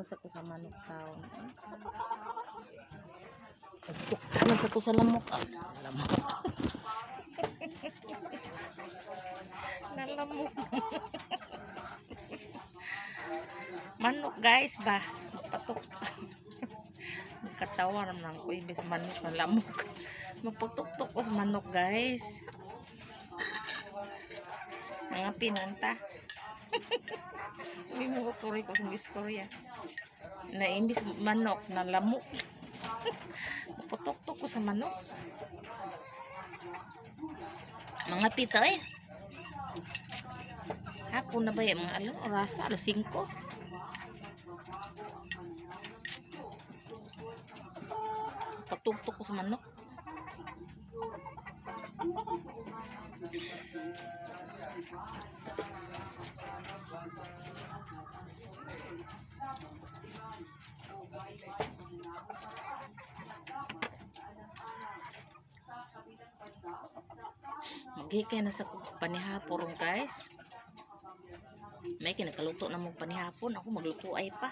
nasa ko sa manok taon. Nagtuktok nasa ko sa lamok. Lamok. Nalamok. Manok guys ba? Patok. Katawa naman ko ibig manok na lamok. Magputok-tok ko sa manok guys. Mga pinanta. Hindi mo tuloy ko sa istorya. Na imbis manok na lamok. Magputok-tok ko sa manok. Mga pita eh. Hapon na ba yung mga oras? Alas 5. Patugtok ko sa manok. Magigay na sa panihapon guys. May kinakaluto na mo panihapon. Ako magluto ay pa.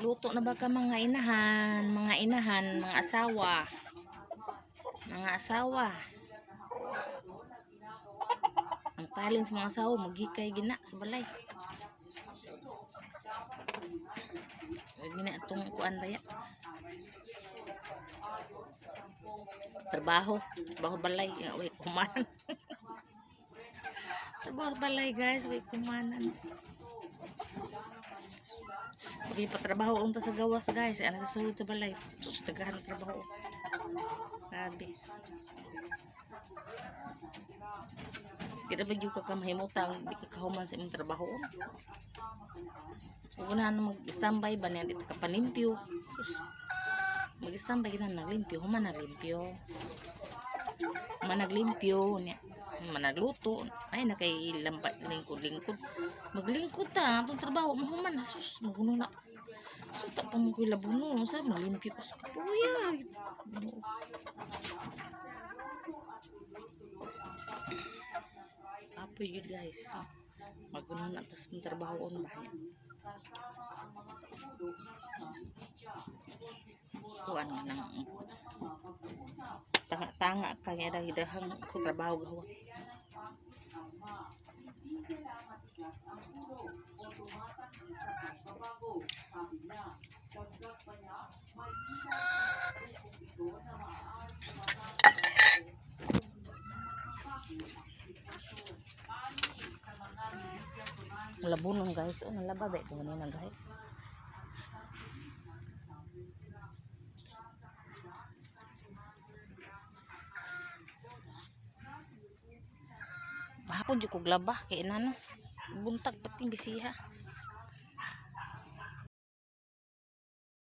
Luto na ba ka mga inahan, mga asawa. Mga asawa. Ang palin sa mga asawa, magikay gina sa balay. Gina itong kuan ba ya? Trabaho balay, way kumanan. Trabaho balay guys, way kumanan. Pag patrabaho unta sa gawas guys, ay sa sulod sa balay. Sus, tagahan ng trabaho. Grabe. Kita ba yung kakamahimutang di ka kahuman sa imong trabaho? Unahan na mag-standby ba niya dito ka panimpyo. Mag-standby na naglimpyo, human naglimpyo. Human naglimpyo niya. Managluto ay nakailambat lingkod maglingkod ta atong trabaho mahuman na sus maguno na sus ta pa mo ko labuno sa malimpyo ko sa kapuya apo yun guys maguno na tas mong trabaho on ba niya kuan nang tanga-tanga kaya dahang ko trabaho gawa. Labunon guys, nalaba ba ito ganun guys. Mahapon di ko glaba kay inano buntag pating bisiha.